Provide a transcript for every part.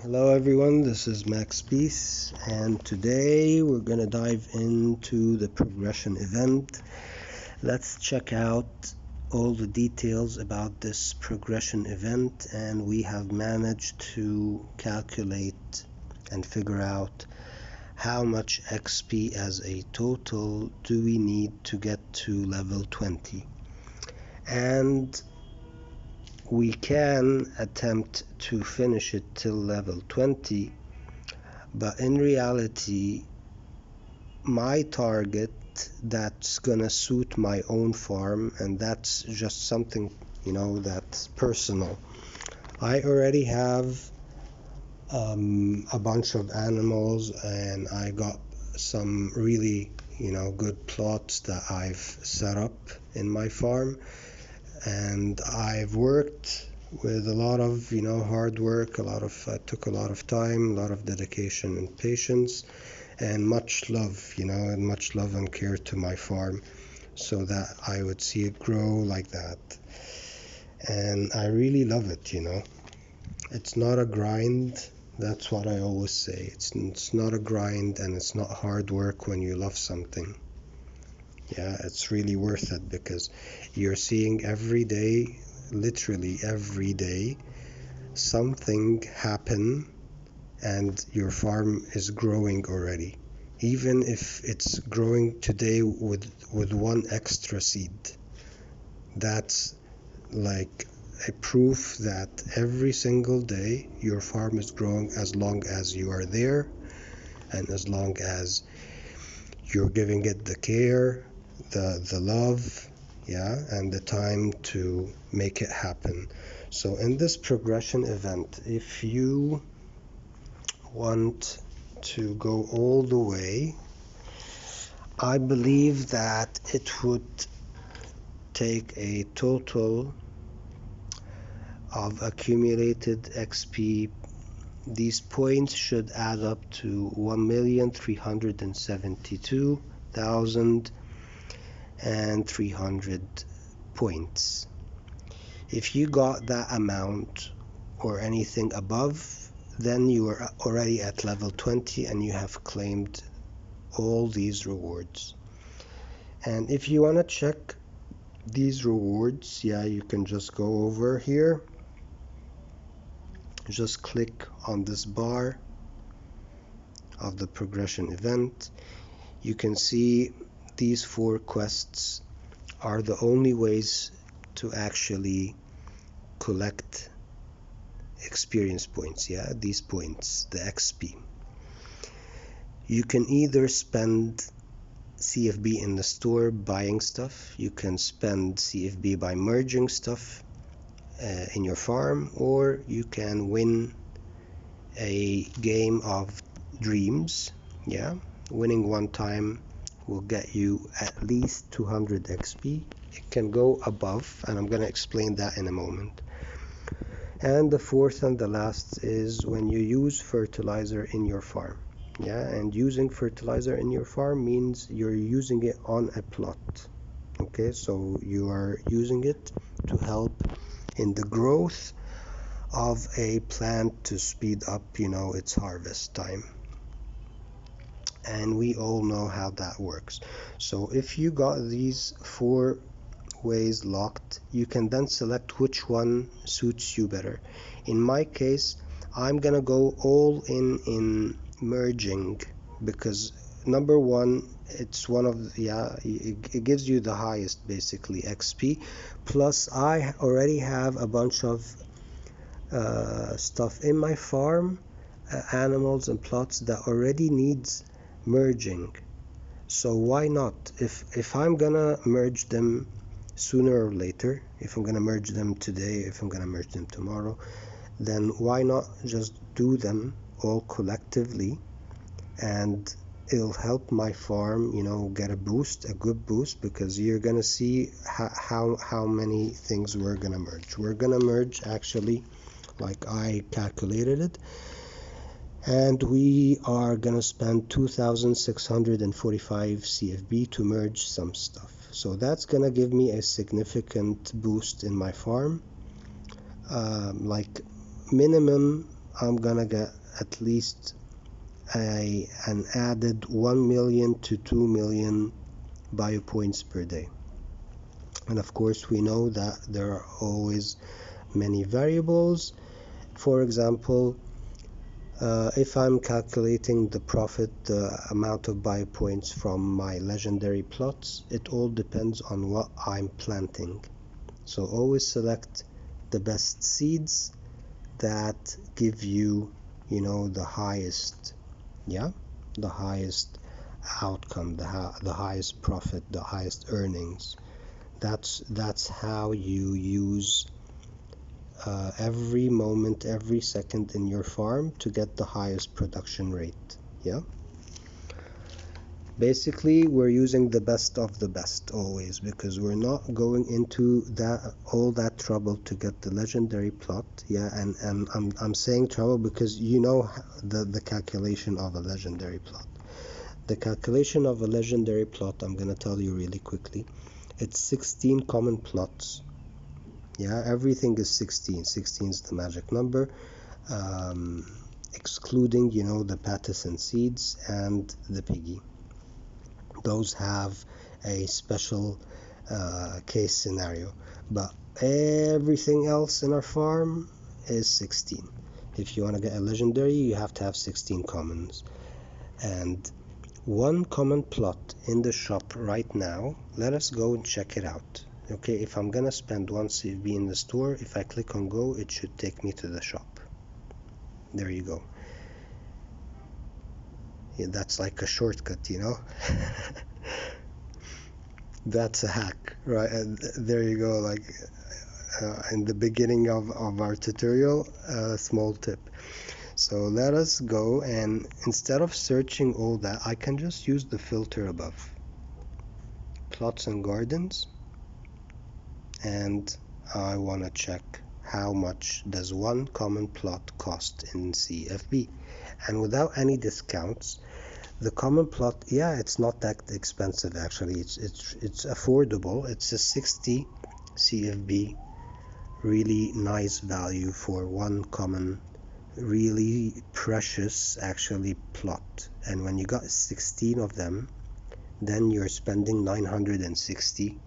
Hello everyone, this is ℚ𝑍𝒑𝗍𝒃, and today we're going to dive into the progression event. Let's check out all the details about this progression event, and we have managed to calculate and figure out how much XP as a total do we need to get to level 20. And we can attempt to finish it till level 20, but in reality my target that's gonna suit my own farm, and that's just something that's personal. I already have a bunch of animals, and I got some really good plots that I've set up in my farm, and I've worked with a lot of hard work, took a lot of time, a lot of dedication and patience, and much love and care to my farm, so that I would see it grow like that. And I really love it. It's not a grind. That's what I always say. It's not a grind, and it's not hard work when you love something. Yeah, it's really worth it, because you're seeing every day, literally every day, something happen, and your farm is growing already. Even if it's growing today with one extra seed, that's like a proof that every single day your farm is growing, as long as you are there and as long as you're giving it the care, the love, and the time to make it happen. So in this progression event, if you want to go all the way, I believe that it would take a total of accumulated XP. These points should add up to 1,372,300 points. If you got that amount or anything above, then you are already at level 20 and you have claimed all these rewards. And if you want to check these rewards, you can just go over here, just click on this bar of the progression event. You can see these 4 quests are the only ways to actually collect experience points. These points, the XP. You can either spend CFB in the store buying stuff, you can spend CFB by merging stuff in your farm, or you can win a game of dreams. Winning one time will get you at least 200 XP. It can go above, and I'm going to explain that in a moment. And the fourth and the last is when you use fertilizer in your farm. And using fertilizer in your farm means you're using it on a plot. Okay, so you are using it to help in the growth of a plant to speed up its harvest time. And we all know how that works. So if you got these 4 ways locked, you can then select which one suits you better. In my case, I'm gonna go all in merging, because number one, it's one of it gives you the highest basically XP, plus I already have a bunch of stuff in my farm, animals and plots that already needs merging. So why not? If I'm gonna merge them sooner or later, if I'm gonna merge them today, if I'm gonna merge them tomorrow, then why not just do them all collectively, and it'll help my farm get a good boost, because you're gonna see how many things we're gonna merge. We're gonna merge, actually, like I calculated it, and we are gonna spend 2,645 CFB to merge some stuff. So that's gonna give me a significant boost in my farm, like minimum I'm gonna get at least an added 1 million to 2 million bio points per day. And of course we know that there are always many variables. For example, if I'm calculating the profit, the amount of bio points from my legendary plots, it all depends on what I'm planting. So always select the best seeds that give you, the highest, the highest outcome, the highest profit, the highest earnings. That's how you use every moment, every second in your farm to get the highest production rate. Basically we're using the best of the best always, because we're not going into all that trouble to get the legendary plot. And I'm saying trouble because the calculation of a legendary plot. The calculation of a legendary plot, I'm gonna tell you really quickly. It's 16 common plots. Everything is 16. 16 is the magic number, excluding the pattison seeds and the piggy. Those have a special case scenario, but everything else in our farm is 16. If you want to get a legendary, you have to have 16 commons. And one common plot in the shop right now, let us go and check it out. Okay, if I'm gonna spend 1 CFB in the store, if I click on go, it should take me to the shop. There you go. That's like a shortcut, That's a hack, right? And there you go, like in the beginning of our tutorial, a small tip. So let us go, and instead of searching all that, I can just use the filter above, plots and gardens, and I want to check how much does one common plot cost in CFB. And without any discounts, the common plot, it's not that expensive actually. It's affordable. It's a 60 CFB, really nice value for one common, really precious actually plot. And when you got 16 of them, then you're spending 960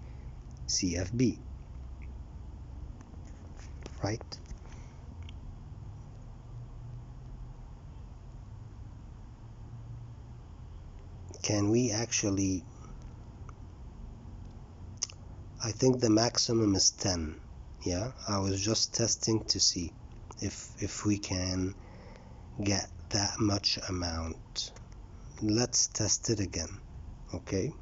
CFB, right? Can we actually, I think the maximum is 10. I was just testing to see if we can get that much amount. Let's test it again. Okay,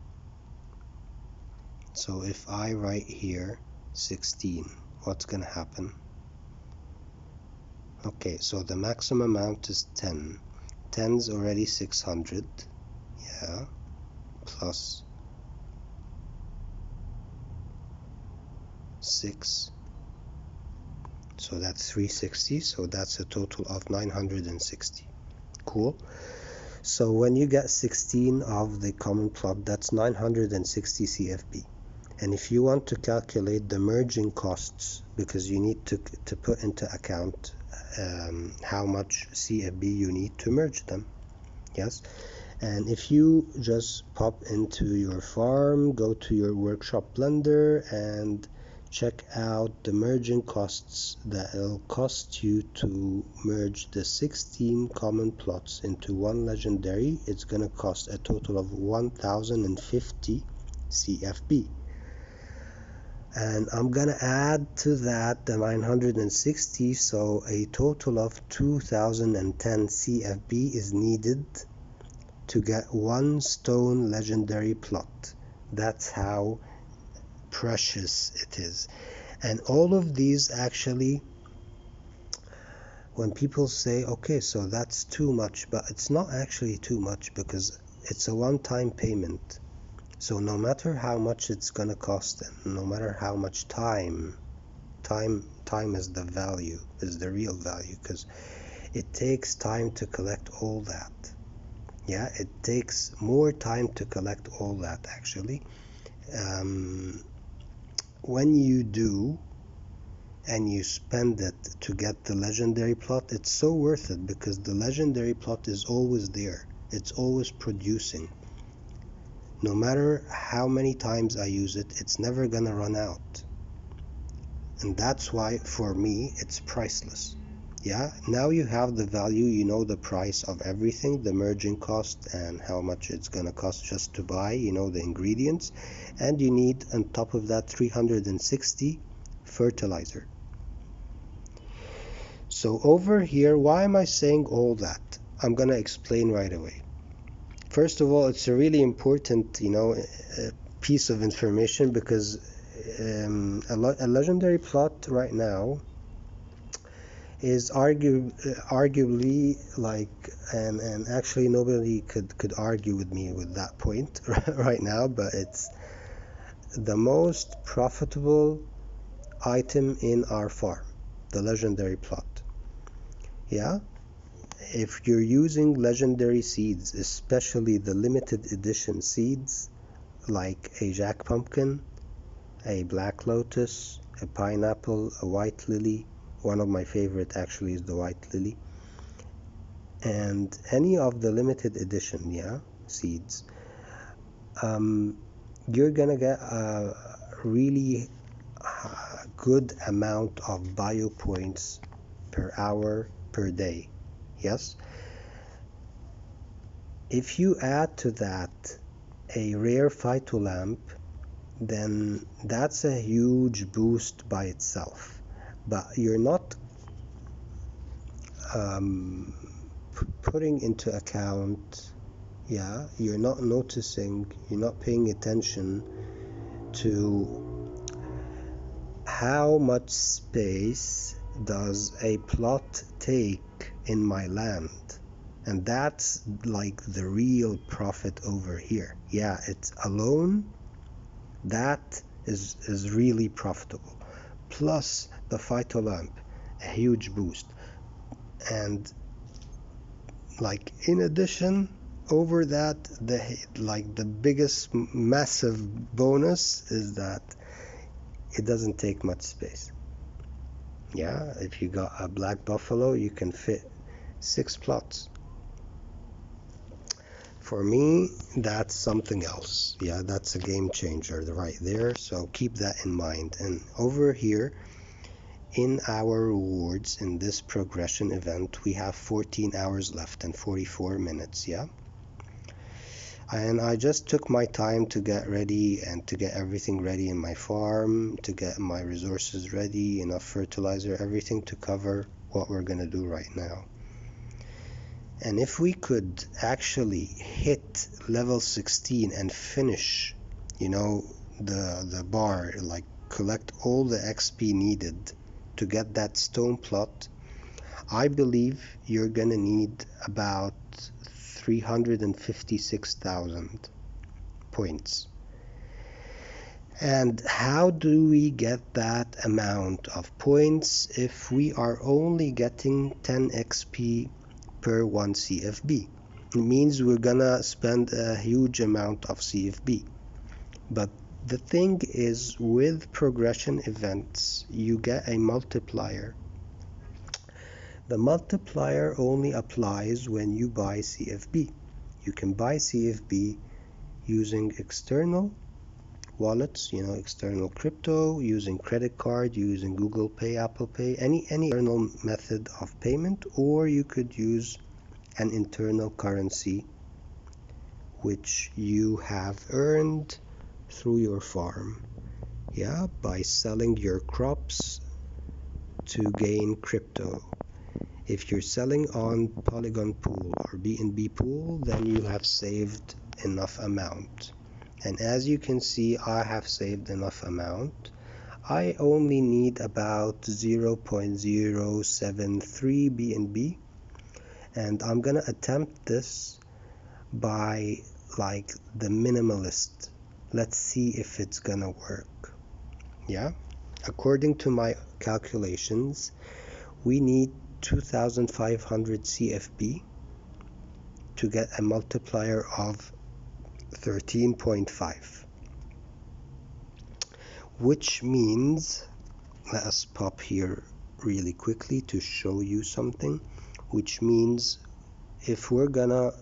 so if I write here 16, what's gonna happen? Okay, so the maximum amount is 10. 10 is already 600, plus 6, so that's 360, so that's a total of 960. Cool. So when you get 16 of the common plot, that's 960 CFB. And if you want to calculate the merging costs, because you need to put into account how much CFB you need to merge them, and if you just pop into your farm, go to your workshop blender and check out the merging costs that it'll cost you to merge the 16 common plots into one legendary, it's gonna cost a total of 1050 CFB. And I'm gonna add to that the 960, so a total of 2010 CFB is needed to get one stone legendary plot. That's how precious it is. And all of these actually, when people say, okay, so that's too much, but it's not actually too much, because it's a one-time payment. So no matter how much it's gonna cost them, no matter how much time is the value, is the real value, because it takes time to collect all that. It takes more time to collect all that actually. When you do, and you spend it to get the legendary plot, it's so worth it, because the legendary plot is always there. It's always producing. No matter how many times I use it, it's never gonna run out. And that's why, for me, it's priceless. Yeah, now you have the value, you know the price of everything, the merging cost and how much it's gonna cost just to buy, you know the ingredients, and you need on top of that 360 fertilizer. So over here, why am I saying all that? I'm gonna explain right away. First of all, it's a really important, you know, piece of information, because a legendary plot right now is arguably like, and actually nobody could argue with me with that point right now, but it's the most profitable item in our farm, the legendary plot. Yeah, if you're using legendary seeds, especially the limited edition seeds like a Jack Pumpkin, a Black Lotus, a pineapple, a white lily, one of my favorite actually is the white lily, and any of the limited edition seeds, you're gonna get a really good amount of bio points per hour per day. Yes, if you add to that a rare phytolamp, then that's a huge boost by itself. But you're not putting into account, you're not noticing, you're not paying attention to how much space does a plot take in my land. And that's like the real profit over here. Yeah, it's alone, that is really profitable. Plus the phytolamp, a huge boost. And like in addition, over that, the biggest massive bonus is that it doesn't take much space. Yeah, if you got a black buffalo, you can fit 6 plots. For me, that's something else. Yeah, that's a game changer right there, so keep that in mind. And over here in our rewards in this progression event, we have 14 hours left and 44 minutes. Yeah, and I just took my time to get ready and to get everything ready in my farm, to get my resources ready, enough fertilizer, everything to cover what we're gonna do right now. And if we could actually hit level 16 and finish, you know, the bar, like collect all the XP needed to get that stone plot, I believe you're gonna need about 356,000 points. And how do we get that amount of points if we are only getting 10 XP per 1 CFB? It means we're gonna spend a huge amount of CFB. But the thing is, with progression events, you get a multiplier. The multiplier only applies when you buy CFB. You can buy CFB using external wallets, you know, external crypto, using credit card, using Google Pay, Apple Pay, any external method of payment, or you could use an internal currency which you have earned through your farm, by selling your crops to gain crypto. If you're selling on Polygon Pool or BNB Pool, then you have saved enough amount. And as you can see, I have saved enough amount. I only need about 0.073 BNB, and I'm gonna attempt this by like the minimalist. Let's see if it's gonna work. According to my calculations, we need 2,500 CFB to get a multiplier of 13.5, which means let us pop here really quickly to show you something, which means if we're gonna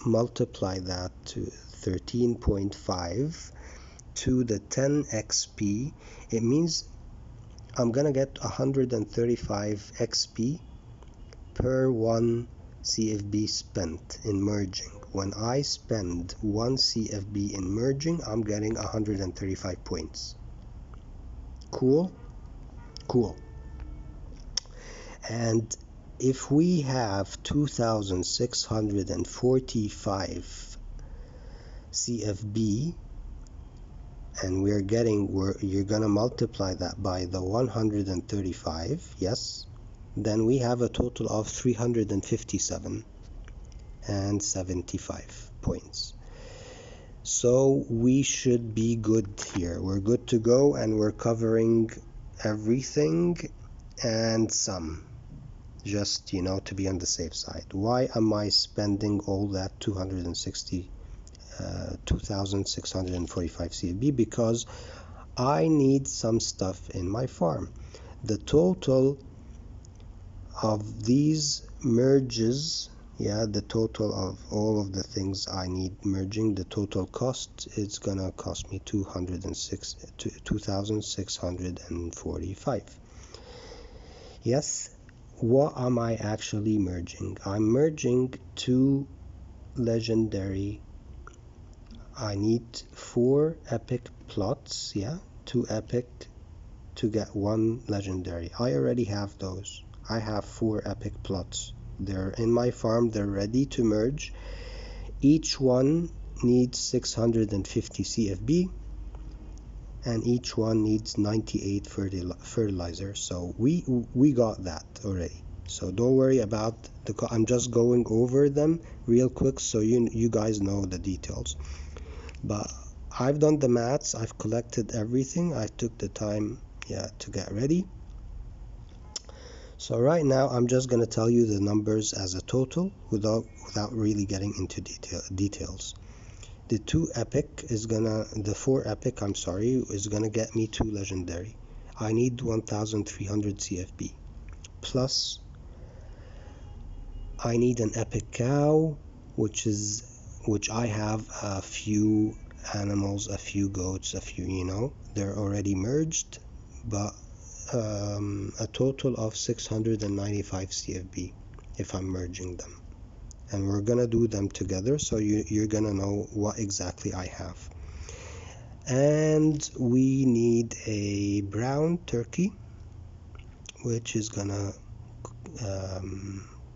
multiply that to 13.5 to the 10 XP, it means I'm gonna get 135 XP per 1 CFB spent in merging. When I spend 1 CFB in merging, I'm getting 135 points. Cool? Cool. And if we have 2,645 CFB, and you're gonna multiply that by the 135, yes, then we have a total of 357 and 75 points. So we should be good here. We're good to go, and we're covering everything and some, just to be on the safe side. Why am I spending all that 2,645 CFB? Because I need some stuff in my farm. The total of these merges, the total of all of the things I need merging, the total cost is gonna cost me 2,645. Yes. What am I actually merging? I'm merging 2 legendary. I need 4 epic plots, 2 epic to get 1 legendary. I already have those. I have 4 epic plots. They're in my farm, they're ready to merge. Each one needs 650 CFB, and each one needs 98 fertilizer. So we got that already. So don't worry about I'm just going over them real quick so you guys know the details. But I've done the maths, I've collected everything, I took the time to get ready. So right now I'm just gonna tell you the numbers as a total without really getting into details. The 4 epic is gonna get me 2 legendary. I need 1,300 CFB. Plus I need an epic cow, which I have a few animals, a few goats, a few, they're already merged, but a total of 695 CFB if I'm merging them. And we're gonna do them together, so you're gonna know what exactly I have. And we need a brown turkey, which is gonna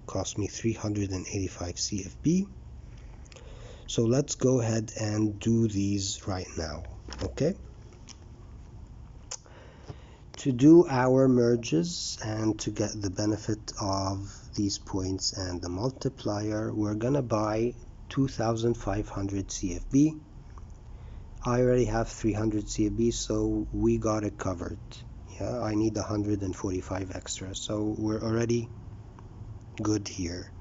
cost me 385 CFB. So let's go ahead and do these right now, okay? To do our merges and to get the benefit of these points and the multiplier, we're gonna buy 2,500 CFB. I already have 300 CFB, so we got it covered. I need 145 extra, so we're already good here.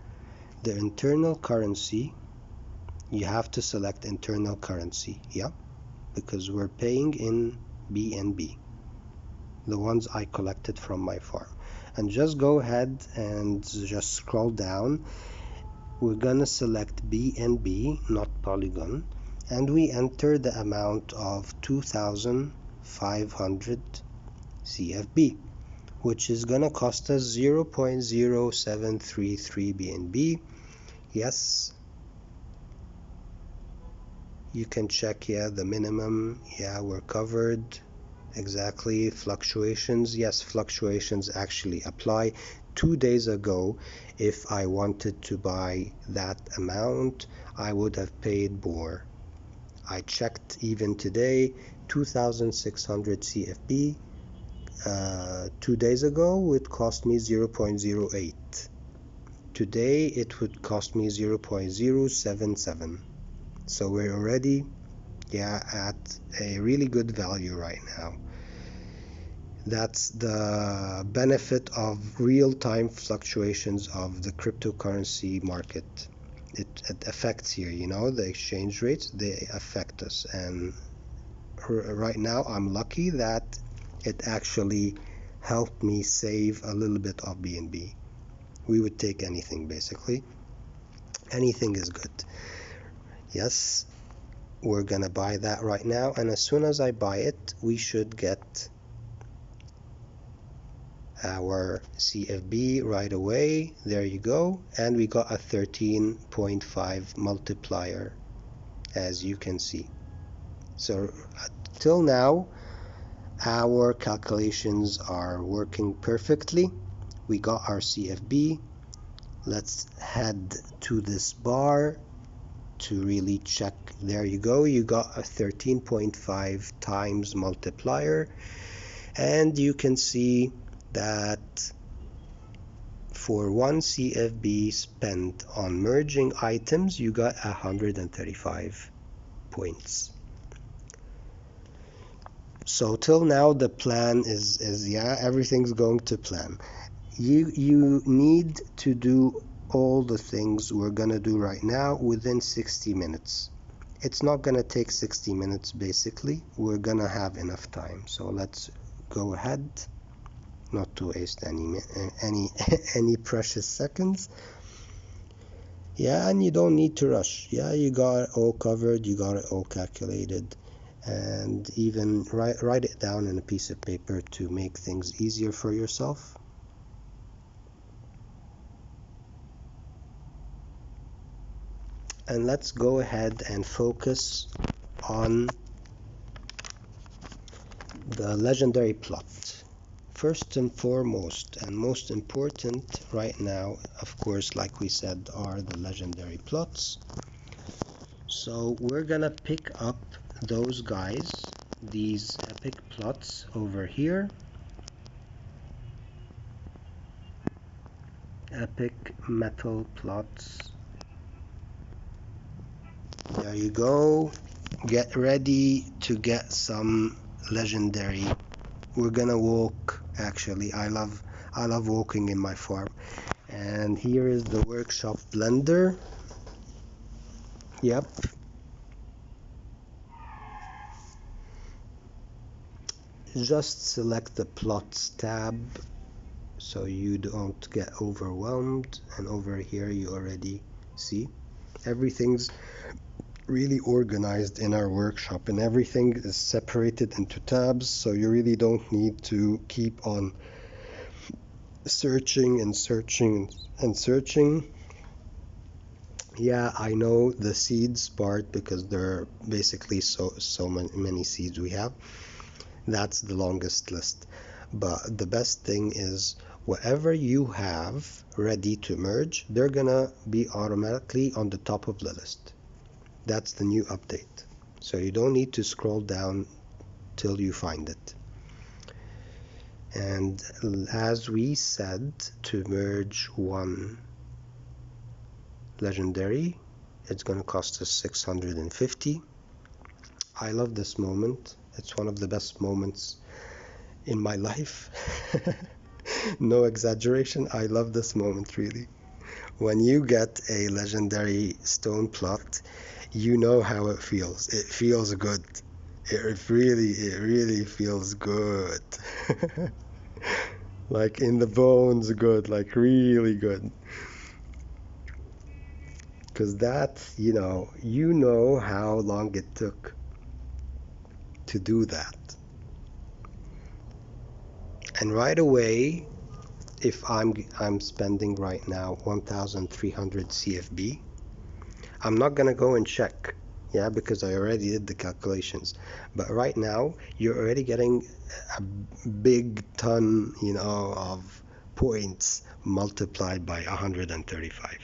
The internal currency, you have to select internal currency, because we're paying in BNB, the ones I collected from my farm. And just go ahead and just scroll down. We're gonna select BNB, not Polygon, and we enter the amount of 2,500 CFB, which is gonna cost us 0.0733 BNB. Yes, you can check, the minimum, we're covered. Exactly. Fluctuations, yes, fluctuations actually apply. 2 days ago, if I wanted to buy that amount, I would have paid more. I checked even today, 2,600 CFB 2 days ago it cost me 0.08. Today it would cost me 0.077. So we're already at a really good value right now. That's the benefit of real-time fluctuations of the cryptocurrency market. It affects here, the exchange rates, they affect us. And right now I'm lucky that it actually help me save a little bit of BNB. We would take anything, basically. Anything is good. Yes, we're gonna buy that right now, and as soon as I buy it, we should get our CFB right away. There you go, and we got a 13.5 multiplier, as you can see. So till now our calculations are working perfectly. We got our CFB. Let's head to this bar to really check. There you go, you got a 13.5 times multiplier, and you can see that for 1 CFB spent on merging items, you got 135 points. So till now the plan is yeah, everything's going to plan. You need to do all the things we're gonna do right now within 60 minutes. It's not gonna take 60 minutes, basically. We're gonna have enough time. So let's go ahead, not to waste any precious seconds. Yeah, and you don't need to rush. Yeah, you got it all covered, you got it all calculated, and even write it down on a piece of paper to make things easier for yourself. And let's go ahead and focus on the legendary plot. First and foremost, and most important right now, of course, like we said, are the legendary plots. So we're gonna pick up those guys, these epic plots over here. Epic metal plots. There you go. Get ready to get some legendary. We're gonna walk. Actually, I love walking in my farm. And here is the workshop blender. Yep. Just select the plots tab so you don't get overwhelmed, and over here you already see everything's really organized in our workshop, and everything is separated into tabs, so you really don't need to keep on searching and searching and searching. Yeah, I know the seeds part, because there are basically so many seeds we have. That's the longest list, but the best thing is whatever you have ready to merge, they're gonna be automatically on the top of the list. That's the new update, so you don't need to scroll down till you find it. And as we said, to merge one legendary, it's going to cost us 650. I love this moment. It's one of the best moments in my life. No exaggeration, I love this moment, really. When you get a legendary stone plot, you know how it feels. It feels good. It really feels good. Like in the bones good, like really good. Because that's, you know how long it took to do that. And right away, if I'm spending right now 1,300 CFB, I'm not gonna go and check, yeah, because I already did the calculations. But right now, you're already getting a big ton, of points multiplied by 135.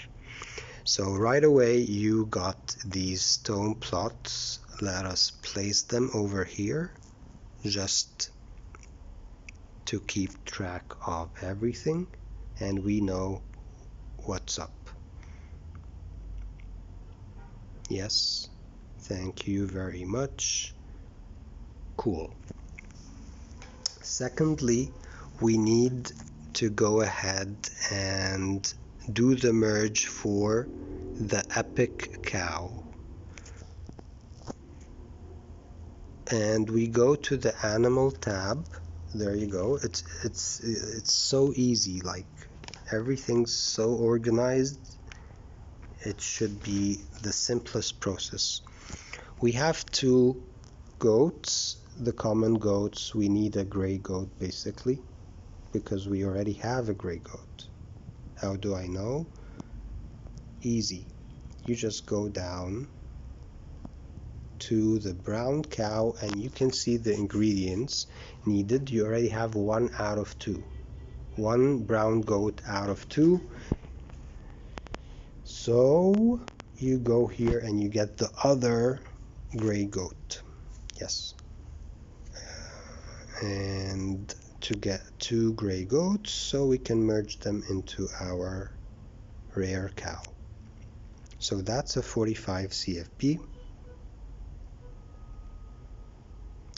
So right away, you got these stone plots. Let us place them over here, just to keep track of everything, and we know what's up. Yes, thank you very much. Cool. Secondly, we need to go ahead and do the merge for the epic cow. And we go to the animal tab. There you go. It's so easy, like everything's so organized. It should be the simplest process. We have 2 goats, the common goats. We need a gray goat basically because we already have a gray goat. How do I know? Easy. You just go down to the brown cow and you can see the ingredients needed. You already have 1 out of 2. 1 brown goat out of 2. So you go here and you get the other gray goat. Yes. And to get 2 gray goats so we can merge them into our rare cow. So that's a 45 CFP.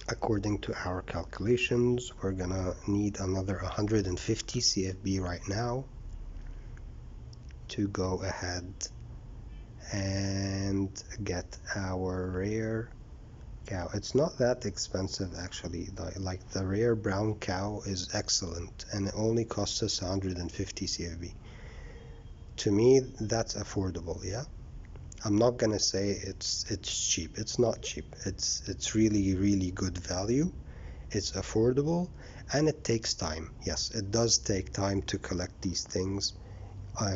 According to our calculations, we're gonna need another 150 CFB right now to go ahead and get our rare cow. It's not that expensive actually. Like the rare brown cow is excellent and it only costs us 150 CFB. To me, that's affordable, yeah? I'm not gonna say it's cheap. It's not cheap. It's really good value. It's affordable and it takes time. Yes, it does take time to collect these things. I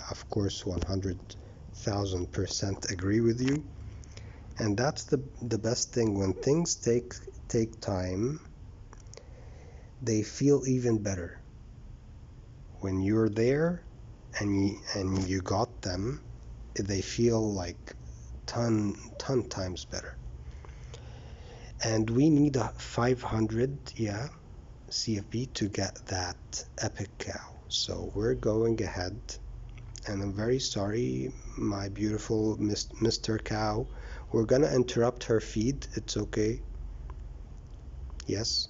of course 100,000% agree with you. And that's the best thing. When things take time, they feel even better. When you're there and you got them, they feel like ton times better. And we need a 500 CFB to get that epic cow. So we're going ahead, and I'm very sorry, my beautiful Mr. Cow. We're gonna interrupt her feed. It's okay. Yes.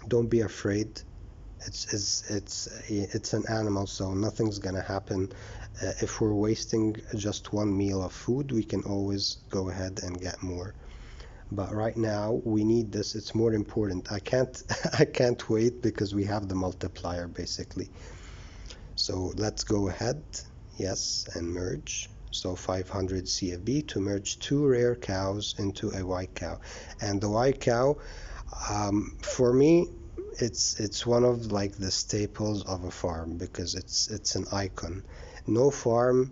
Don't be afraid. It's an animal, so nothing's gonna happen. If we're wasting just 1 meal of food, we can always go ahead and get more. But right now we need this. It's more important. I can't wait because we have the multiplier basically. So let's go ahead, yes, and merge. So 500 CFB to merge 2 rare cows into a white cow. And the white cow, for me, it's one of like the staples of a farm because it's an icon. No farm,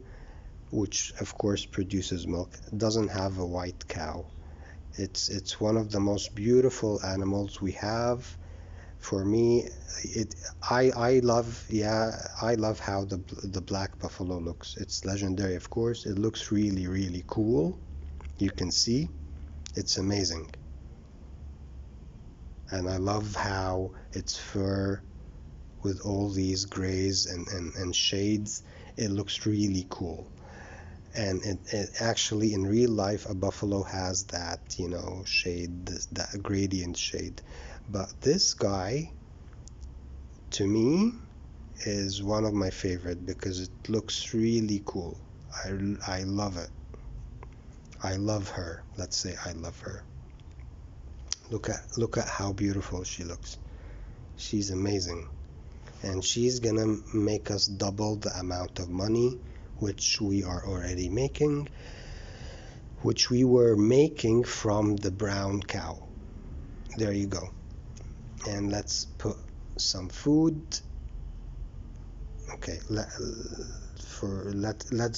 which of course produces milk, doesn't have a white cow. It's one of the most beautiful animals we have. For me, I love how the black buffalo looks. It's legendary, of course. It looks really cool. You can see it's amazing. And I love how its fur with all these grays and shades, it looks really cool. And it actually in real life a buffalo has that, you know, shade, that gradient shade. But this guy, to me, is one of my favorite because it looks really cool. I love it. I love her. Let's say I love her. Look at how beautiful she looks. She's amazing. And she's gonna make us double the amount of money which we are already making, which we were making from the brown cow. There you go. And let's put some food. Okay, let's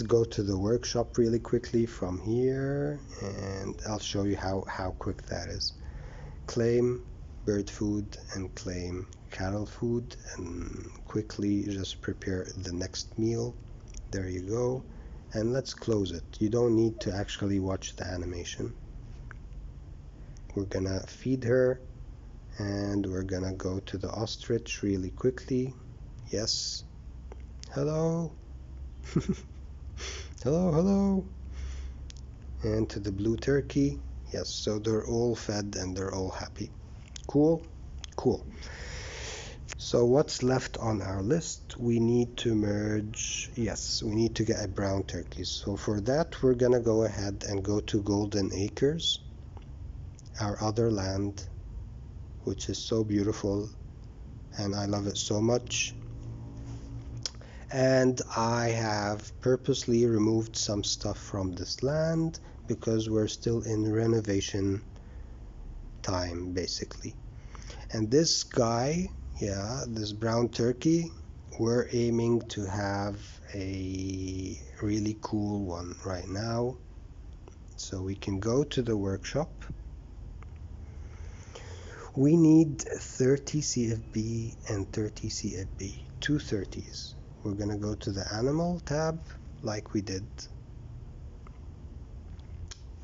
go to the workshop really quickly from here, and I'll show you how quick that is. Claim bird food and claim cattle food, and quickly just prepare the next meal. There you go. And let's close it. You don't need to actually watch the animation. We're gonna feed her, and we're gonna go to the ostrich really quickly. Yes. Hello. hello. And to the blue turkey. Yes, so they're all fed and they're all happy. Cool. So what's left on our list? We need to merge, yes, we need to get a brown turkey. So for that, we're gonna go ahead and go to Golden Acres, our other land, which is so beautiful, and I love it so much. And I have purposely removed some stuff from this land because we're still in renovation time, basically. And this guy, yeah, this brown turkey, we're aiming to have a really cool one right now. So we can go to the workshop. We need 30 CFB and 30 CFB, two 30s. We're gonna go to the animal tab like we did.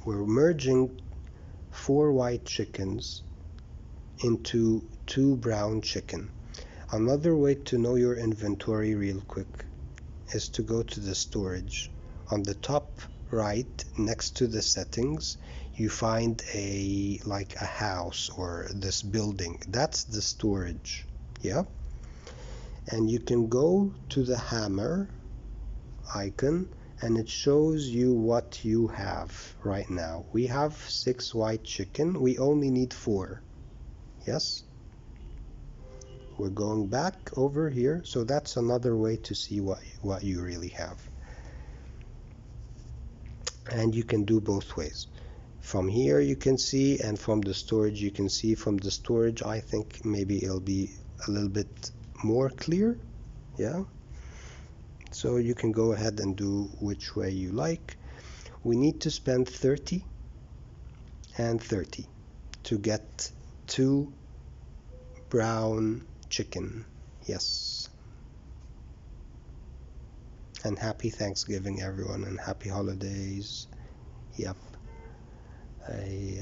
We're merging 4 white chickens into 2 brown chicken. Another way to know your inventory real quick is to go to the storage. On the top right, next to the settings, you find like a house or this building. That's the storage. Yeah. And you can go to the hammer icon and it shows you what you have right now. We have 6 white chicken. We only need 4. Yes. We're going back over here. So that's another way to see what you really have. And you can do both ways. From here you can see, and from the storage you can see. From the storage I think maybe it'll be a little bit more clear. Yeah. So you can go ahead and do which way you like. We need to spend 30 and 30 to get 2 brown chicken. Yes. And happy Thanksgiving everyone, and happy holidays. Yep. A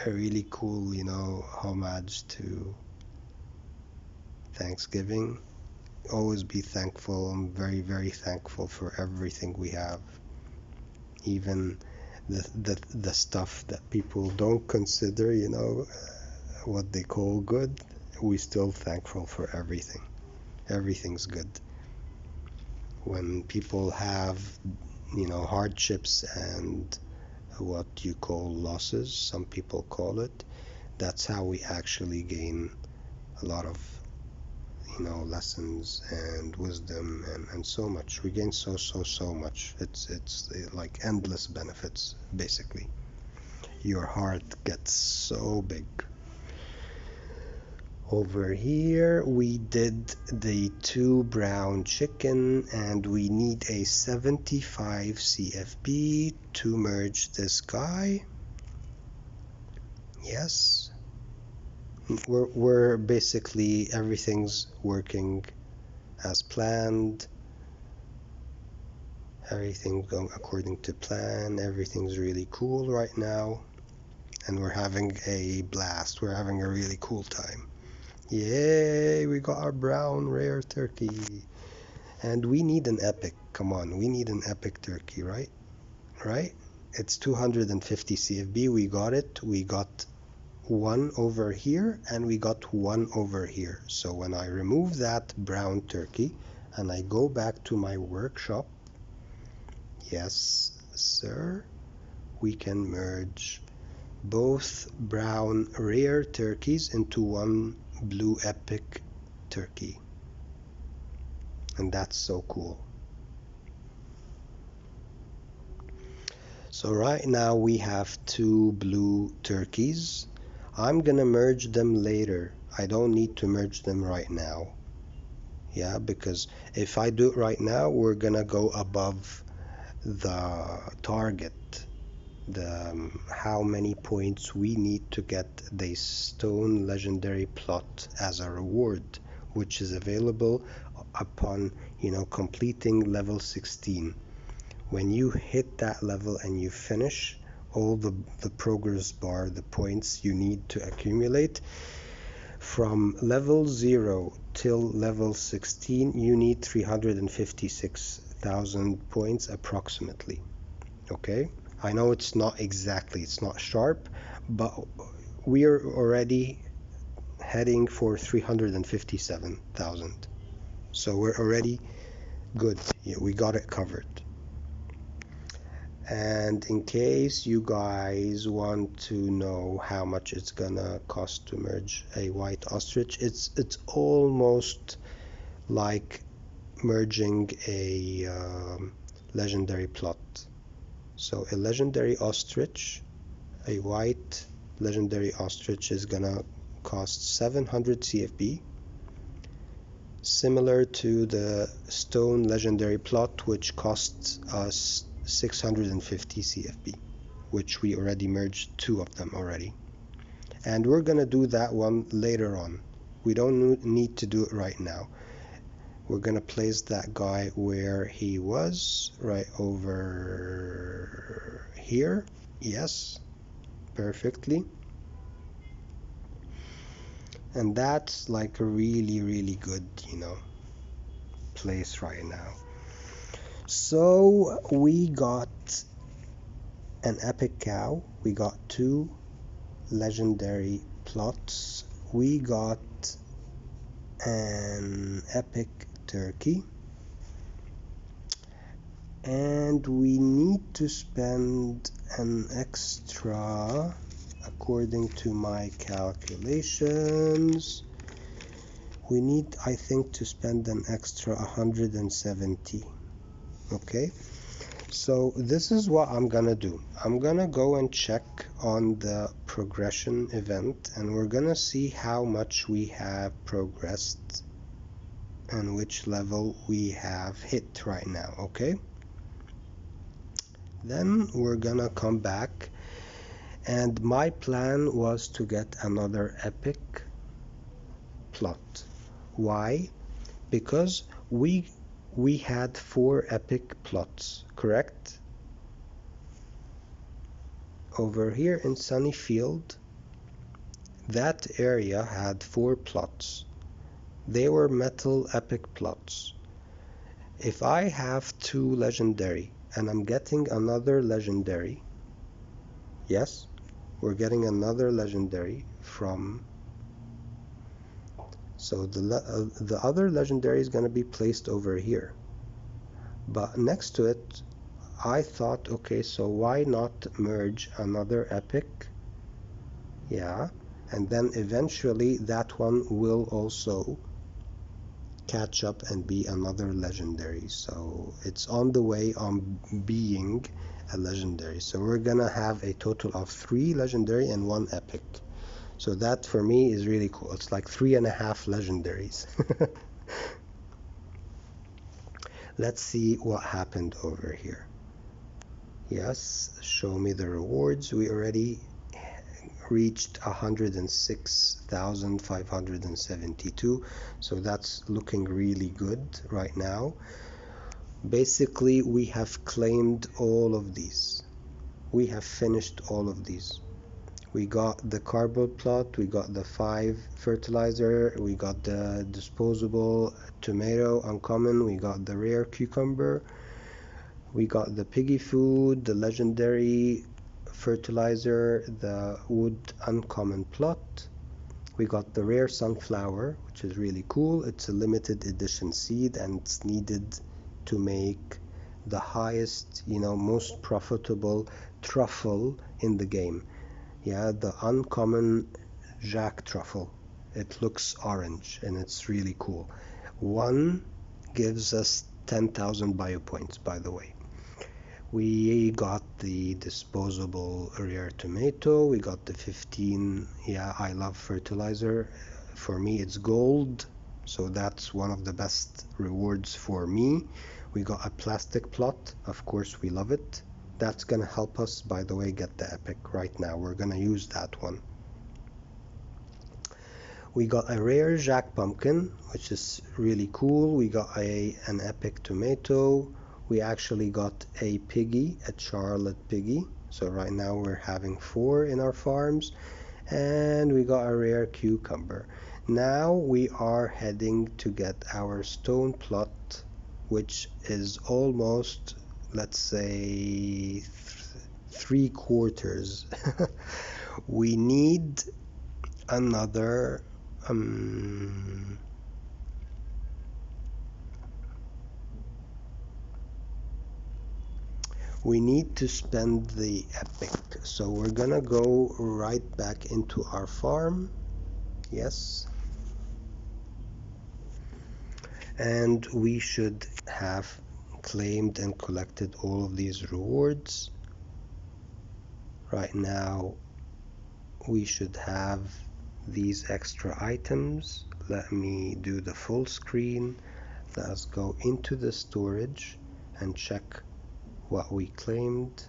really cool, homage to Thanksgiving. Always be thankful. I'm very, very thankful for everything we have. Even the stuff that people don't consider, what they call good, we still thankful for everything. Everything's good. When people have, hardships and what you call losses, some people call it, that's how we actually gain a lot of lessons and wisdom and so much. We gain so much. It's like endless benefits, basically. Your heart gets so big. Over here we did the 2 brown chicken, and we need a 75 CFB to merge this guy. Yes. We're basically, everything's working as planned. Everything's going according to plan. Everything's really cool right now, and we're having a blast. We're having a really cool time. Yay, we got our brown rare turkey. And we need an epic. Come on, we need an epic turkey, right? Right? It's 250 CFB. We got it. We got 1 over here, and we got 1 over here. So when I remove that brown turkey and I go back to my workshop, yes sir, we can merge both brown rare turkeys into 1 blue epic turkey. And that's so cool. So right now we have 2 blue turkeys. I'm gonna merge them later. I don't need to merge them right now. Yeah, because if I do it right now, we're gonna go above the target, how many points we need to get the stone legendary plot as a reward, which is available upon completing level 16. When you hit that level and you finish, all the progress bar, the points you need to accumulate from level 0 till level 16, you need 356,000 points approximately. Okay, I know it's not exactly, it's not sharp, but we're already heading for 357,000, so we're already good. Yeah, we got it covered. And in case you guys want to know how much it's gonna cost to merge a white ostrich, it's almost like merging a legendary plot. So a legendary ostrich, a white legendary ostrich, is gonna cost 700 CFB, similar to the stone legendary plot, which costs us 650 CFB, which we already merged 2 of them already. And we're gonna do that one later on. We don't need to do it right now. We're gonna place that guy where he was, right over here. Yes, perfectly. And that's like a really good, place right now. So we got an epic cow, we got 2 legendary plots, we got an epic turkey, and we need to spend an extra, according to my calculations, we need, I think, to spend an extra 170. Okay, so this is what I'm gonna do. I'm gonna go and check on the progression event, and we're gonna see how much we have progressed and which level we have hit right now. Okay, then we're gonna come back, and my plan was to get another epic plot. Why? Because we had 4 epic plots, correct? Over here in Sunnyfield, that area had 4 plots. They were metal epic plots. If I have 2 legendary and I'm getting another legendary, yes, we're getting another legendary from, so the other legendary is going to be placed over here, but next to it I thought, okay, so why not merge another epic? Yeah, and then eventually that one will also catch up and be another legendary. So it's on the way on being a legendary. So we're gonna have a total of 3 legendary and 1 epic. So that for me is really cool. It's like 3.5 legendaries. Let's see what happened over here. Yes, show me the rewards. We already reached 106,572, so that's looking really good right now. Basically, we have claimed all of these. We have finished all of these. We got the cardboard plot, we got the 5 fertilizer, we got the disposable tomato uncommon, we got the rare cucumber, we got the piggy food, the legendary fertilizer, the wood uncommon plot, we got the rare sunflower, which is really cool. It's a limited edition seed and it's needed to make the highest, most profitable truffle in the game. Yeah, the uncommon jack truffle. It looks orange and it's really cool. One gives us 10,000 bio points, by the way. We got the disposable rare tomato, we got the 15, I love fertilizer. For me it's gold, so that's one of the best rewards for me. We got a plastic plot, of course we love it. That's gonna help us, by the way, get the epic right now. We're gonna use that one. We got a rare jack pumpkin, which is really cool. We got an epic tomato. We actually got a piggy, a Charlotte piggy. So right now we're having 4 in our farms. And we got a rare cucumber. Now we are heading to get our stone plot, which is almost, let's say, 3/4. We need another we need to spend the epic. So we're gonna go right back into our farm. Yes. And we should have claimed and collected all of these rewards. Right now we should have these extra items. Let me do the full screen. Let us go into the storage and check what we claimed.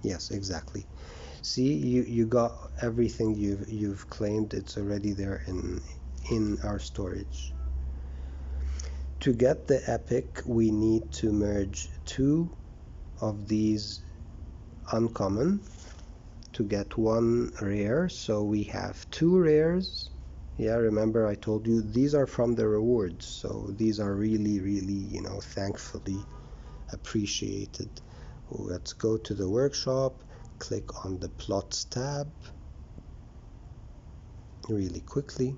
Yes, exactly. See, you got everything you've claimed. It's already there in our storage. To get the epic, we need to merge 2 of these uncommon to get 1 rare. So we have 2 rares. Yeah, remember I told you these are from the rewards, so these are really, you know, thankfully appreciated. Let's go to the workshop, click on the plots tab really quickly,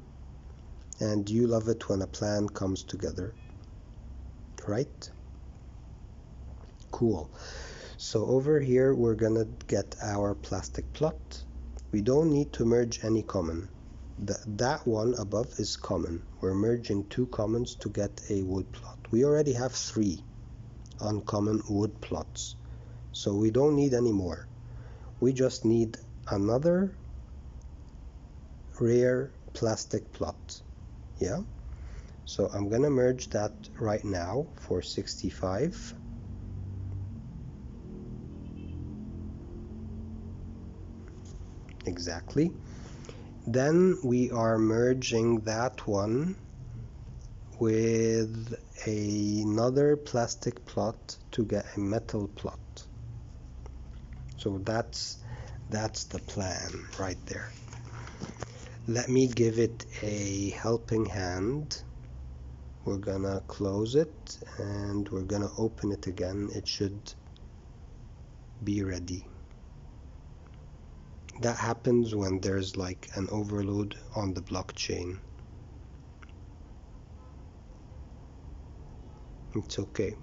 and you love it when a plan comes together, right? Cool. So over here we're gonna get our plastic plot. We don't need to merge any common. That one above is common. We're merging 2 commons to get a wood plot. We already have 3 uncommon wood plots, so we don't need any more. We just need another rare plastic plot. Yeah, so I'm gonna merge that right now for 65. Exactly. Then we are merging that one with another plastic plot to get a metal plot. So that's the plan right there. Let me give it a helping hand. We're gonna close it and we're gonna open it again. It should be ready. That happens when there's like an overload on the blockchain. It's okay.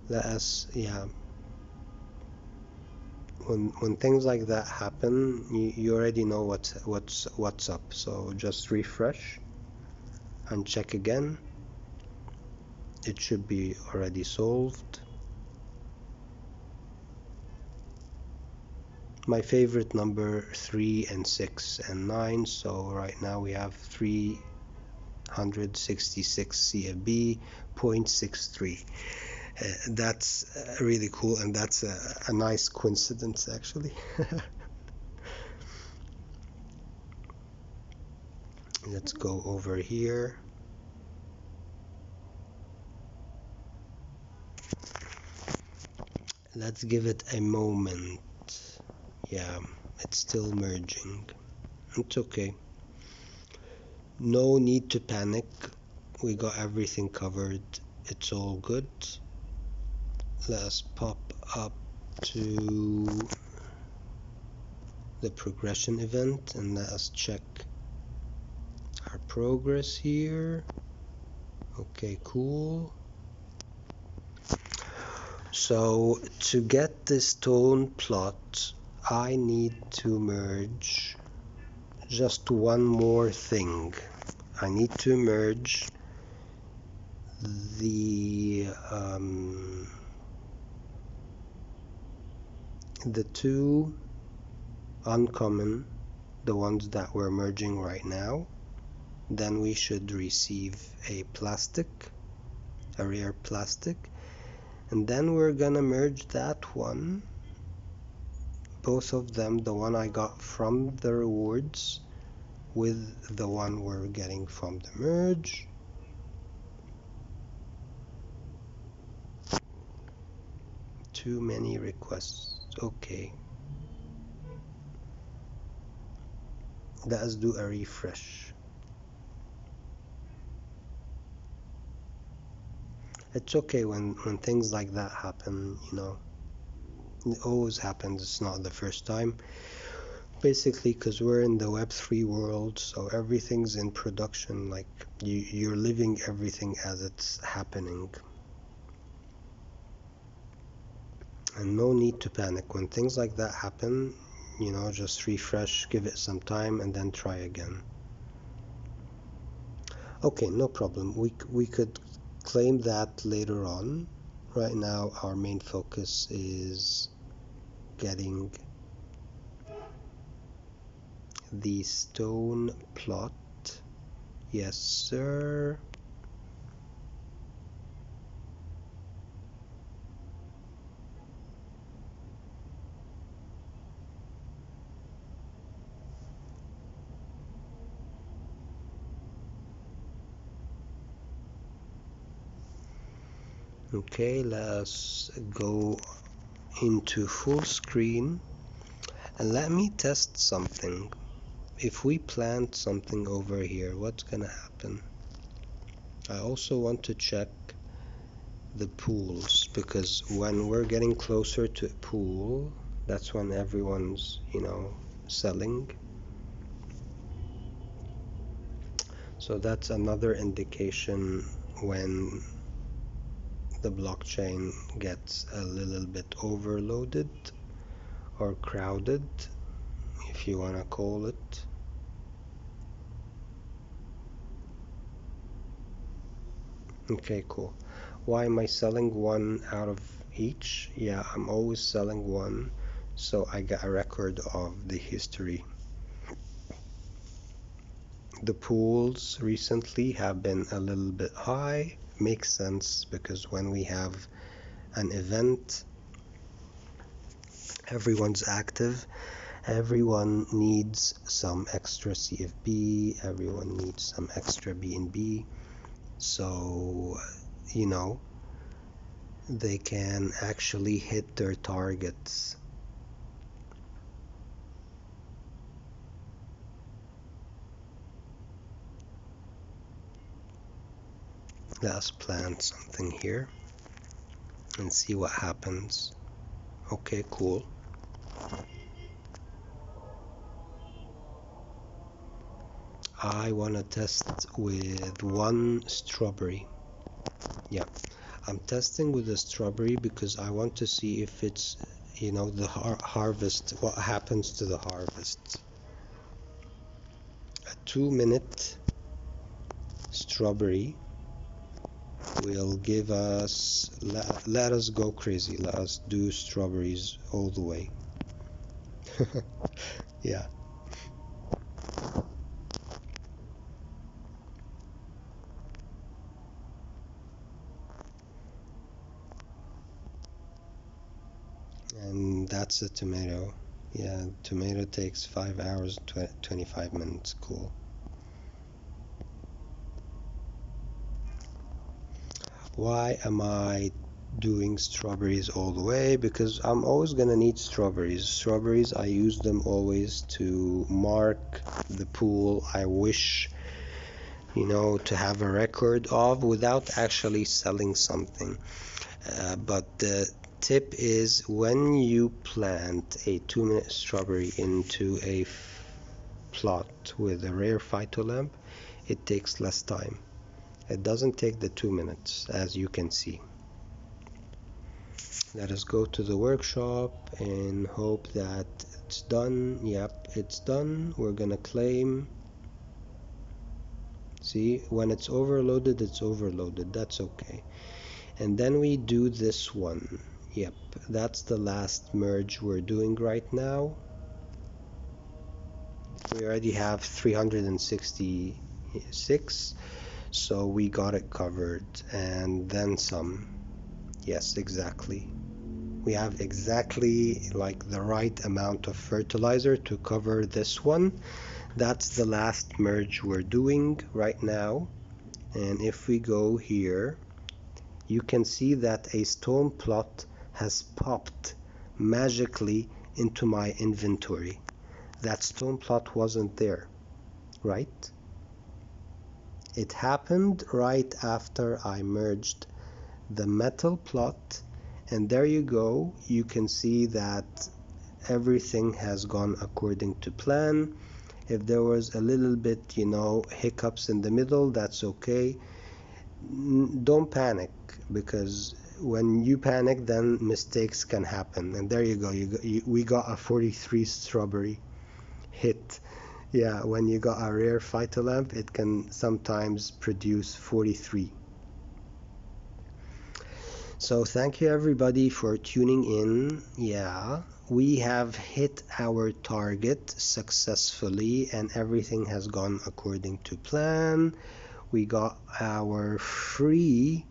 Let us, yeah. When things like that happen, you already know what's up. So just refresh and check again. It should be already solved. My favorite number 3 and 6 and 9. So right now we have 366 CFB 0.63. That's really cool, and that's a nice coincidence actually. Let's go over here. Let's give it a moment. Yeah, it's still merging. It's okay. No need to panic. We got everything covered. It's all good. Let's pop up to the progression event and let us check our progress here. Okay, cool. So to get the stone plot, I need to merge just one more thing. I need to merge the 2 uncommon, the ones that we're merging right now. Then we should receive a rare plastic, and then we're gonna merge that one, both of them, the one I got from the rewards with the one we're getting from the merge. Too many requests. Okay, let us do a refresh. It's okay when things like that happen, you know. It always happens. It's not the first time. Basically, because we're in the Web3 world, so everything's in production, like you're living everything as it's happening. And no need to panic. When things like that happen, you know, just refresh, give it some time, and then try again. Okay, no problem. We could claim that later on. Right now, our main focus is getting the stone plot. Yes, sir. Okay, let's go into full screen and let me test something. If we plant something over here, what's gonna happen? I also want to check the pools, because when we're getting closer to a pool, that's when everyone's, you know, selling. So that's another indication when the blockchain gets a little bit overloaded or crowded, if you want to call it. Okay, cool. Why am I selling one out of each? Yeah, I'm always selling one, so I get a record of the history. The pools recently have been a little bit high. Makes sense, because when we have an event, everyone's active, everyone needs some extra CFB, everyone needs some extra BNB, so, you know, they can actually hit their targets. Let's plant something here and see what happens. Okay, cool. I want to test with one strawberry. Yeah, I'm testing with the strawberry because I want to see if it's, you know, the harvest, what happens to the harvest. A 2-minute strawberry will give us, let us go crazy, let us do strawberries all the way. Yeah. And that's a tomato. Yeah, tomato takes 5 hours and 25 minutes. Cool. Why am I doing strawberries all the way? Because I'm always gonna need strawberries. Strawberries, I use them always to mark the pool I wish, you know, to have a record of without actually selling something. But the tip is, when you plant a 2-minute strawberry into a plot with a rare phytolamp, it takes less time. It doesn't take the 2 minutes, as you can see. Let us go to the workshop and hope that it's done. Yep, it's done. We're gonna claim. See, when it's overloaded, it's overloaded. That's okay. And then we do this one. Yep, that's the last merge we're doing right now. We already have 366, so we got it covered, and then some. Yes, exactly. We have exactly like the right amount of fertilizer to cover this one. That's the last merge we're doing right now. And if we go here, you can see that a stone plot has popped magically into my inventory. That stone plot wasn't there, right? It happened right after I merged the metal plot, and there you go. You can see that everything has gone according to plan. If there was a little bit, hiccups in the middle, that's okay. Don't panic, because when you panic, then mistakes can happen. And there you go. We got a 43 strawberry hit. Yeah, when you got a rare phytolamp, it can sometimes produce 43. So thank you everybody for tuning in. Yeah, we have hit our target successfully and everything has gone according to plan. We got our free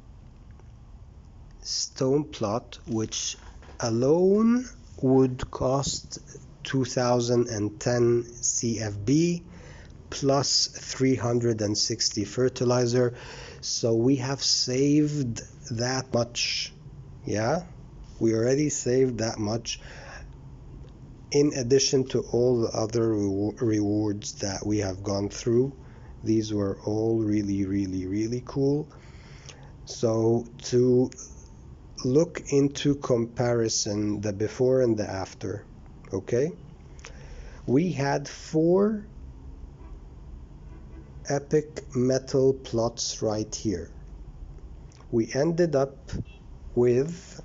stone plot, which alone would cost 2010 CFB plus 360 fertilizer. So we have saved that much. Yeah, we already saved that much, in addition to all the other rewards that we have gone through. These were all really cool. So to look into comparison, the before and the after, okay, we had 4 epic metal plots right here. We ended up with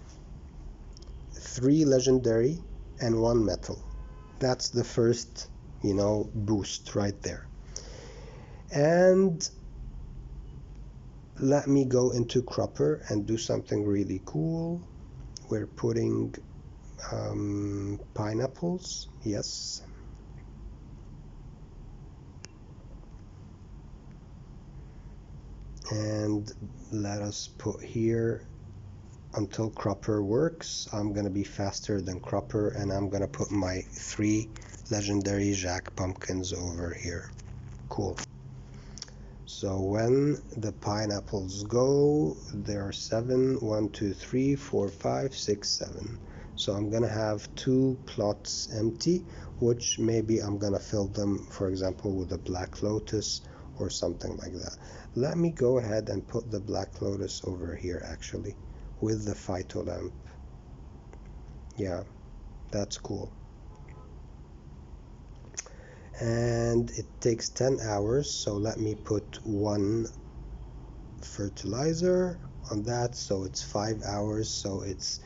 3 legendary and 1 metal. That's the first, boost right there. And let me go into Cropper and do something really cool. We're putting pineapples, yes. And let us put here until Cropper works. I'm gonna be faster than Cropper, and I'm gonna put my 3 legendary Jack pumpkins over here. Cool. So when the pineapples go, there are 7, 1, 2, 3, 4, 5, 6, 7. So I'm gonna have 2 plots empty, which maybe I'm gonna fill them, for example, with a black lotus or something like that. Let me go ahead and put the black lotus over here actually, with the phytolamp. Yeah, that's cool. And it takes 10 hours, so let me put 1 fertilizer on that, so it's 5 hours, so it's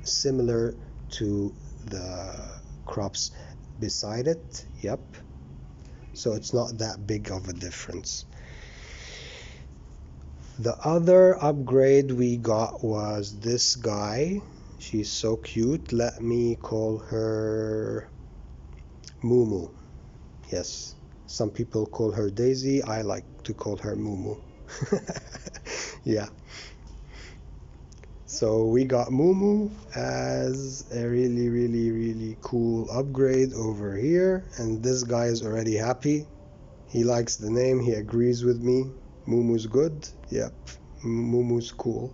similar to the crops beside it. Yep, so it's not that big of a difference. The other upgrade we got was this guy. She's so cute. Let me call her Moo. Yes, some people call her Daisy. I like to call her Moo. Yeah. So we got Moo as a really cool upgrade over here, and this guy is already happy. He likes the name. He agrees with me. Moo's good. Yep, Moo's cool.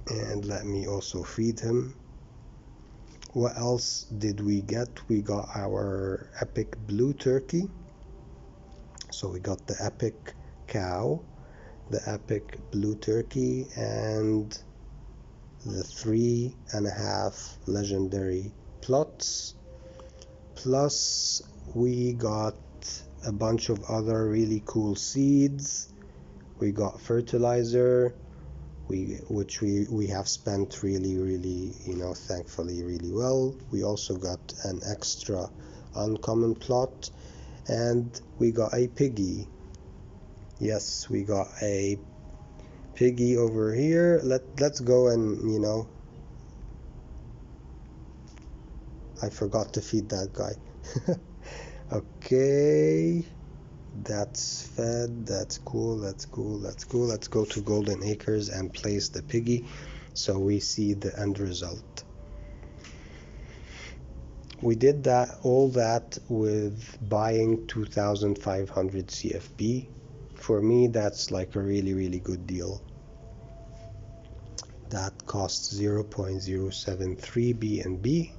And let me also feed him. What else did we get? We got our epic blue turkey. So we got the epic cow, the epic blue turkey, and the 3.5 legendary plots. Plus we got a bunch of other really cool seeds. We got fertilizer, which we have spent really thankfully really well. We also got an extra uncommon plot, and we got a piggy. Yes, we got a piggy over here. Let's go and I forgot to feed that guy. Okay, that's fed. That's cool. Let's go to Golden Acres and place the piggy so we see the end result. We did all that with buying 2,500 CFB. For me, that's like a really good deal. That costs 0.073 BNB.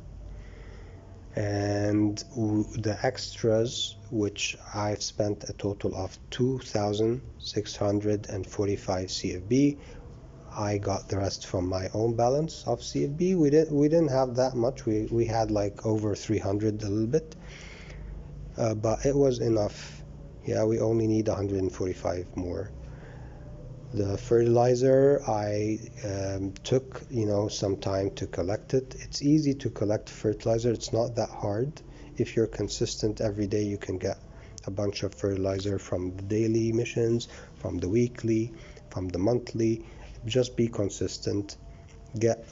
And the extras, which I've spent a total of 2,645 CFB, I got the rest from my own balance of CFB. We didn't have that much. We had like over 300 a little bit, but it was enough. Yeah, we only need 145 more. The fertilizer, I took some time to collect it. It's easy to collect fertilizer. It's not that hard. If you're consistent every day, you can get a bunch of fertilizer from the daily emissions, from the weekly, from the monthly. Just be consistent. Get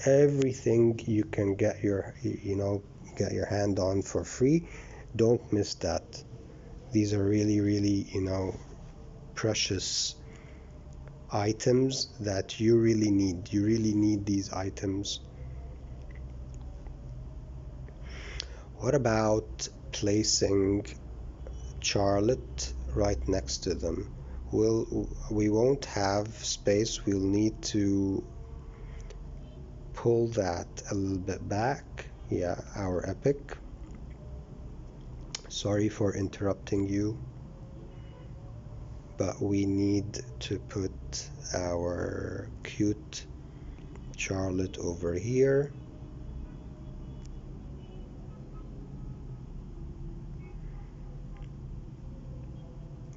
everything you can get your hand on for free. Don't miss that. These are really precious items that you really need. You really need these items. What about placing Charlotte right next to them? We won't have space. We'll need to pull that a little bit back. Yeah, our epic. Sorry for interrupting you, but we need to put our cute Charlotte over here.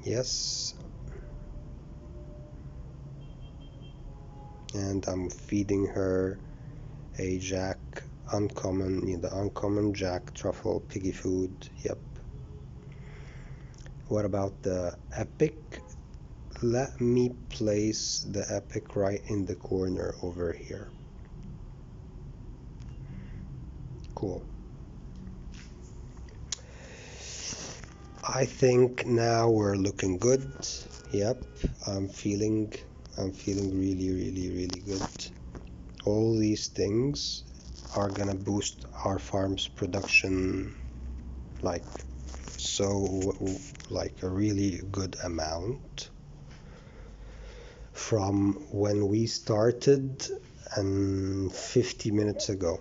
Yes. And I'm feeding her a Jack uncommon, the uncommon Jack truffle piggy food. Yep. What about the epic? Let me place the epic right in the corner over here. Cool. I think now we're looking good. Yep, I'm feeling really good. All these things are gonna boost our farm's production like a really good amount from when we started and 50 minutes ago.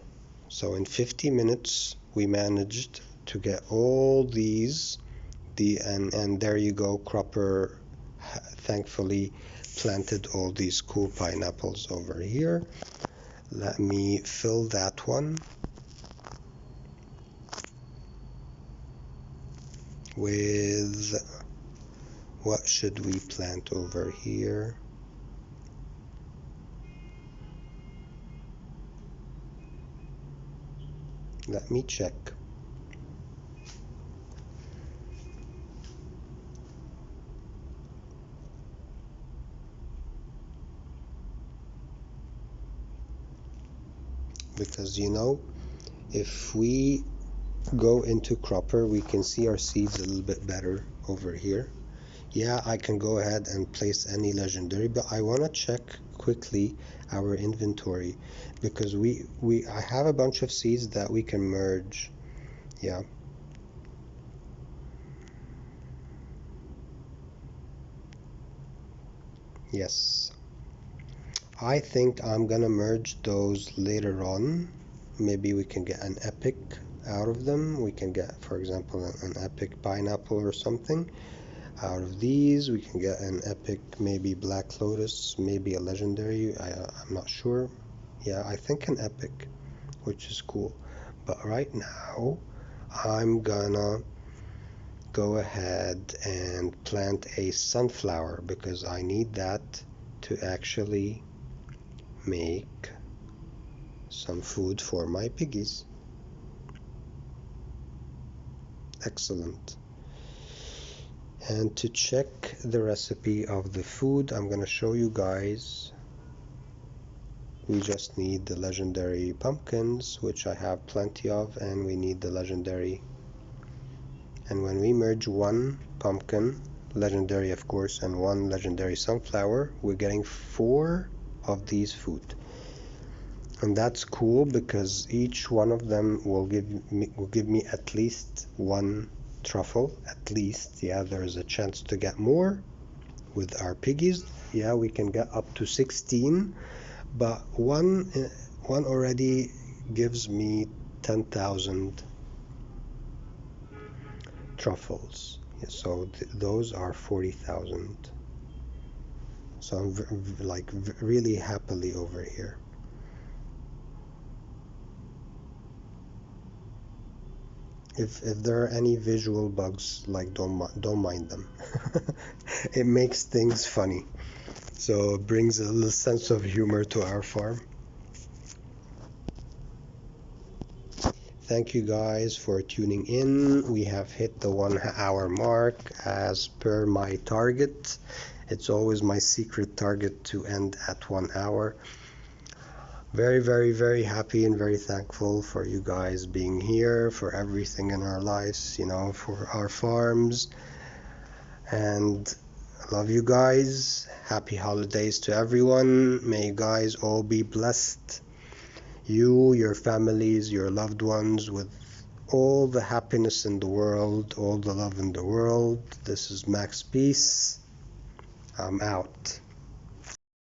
So in 50 minutes we managed to get all these and there you go, Cropper thankfully planted all these cool pineapples over here. Let me fill that one with, what should we plant over here? Let me check. Because if we go into Cropper, we can see our seeds a little bit better over here. Yeah, I can go ahead and place any legendary, but I want to check quickly our inventory because I have a bunch of seeds that we can merge. Yeah. Yes. I think I'm gonna merge those later on. Maybe we can get an epic out of them. We can get, for example, an epic pineapple or something. Out of these, we can get an epic, maybe Black Lotus, maybe a legendary. I'm not sure. Yeah, I think an epic, which is cool. But right now, I'm gonna go ahead and plant a sunflower because I need that to actually make some food for my piggies. Excellent. And to check the recipe of the food, I'm going to show you guys. We just need the legendary pumpkins, which I have plenty of, and we need the legendary. And when we merge one pumpkin, legendary of course, and one legendary sunflower, we're getting 4 of these food. And that's cool because each one of them will give me at least 1 truffle, at least. Yeah, there's a chance to get more with our piggies. Yeah, we can get up to 16, but one already gives me 10,000 truffles. Yeah, so those are 40,000. So I'm really happily over here. If there are any visual bugs, like, don't mind them. It makes things funny, so it brings a little sense of humor to our farm. Thank you guys for tuning in. We have hit the 1 hour mark as per my target. It's always my secret target to end at 1 hour. Very, very, very happy and very thankful for you guys being here, for everything in our lives, you know, for our farms. And I love you guys. Happy holidays to everyone. May you guys all be blessed. You, your families, your loved ones, with all the happiness in the world, all the love in the world. This is Max Peace. I'm out.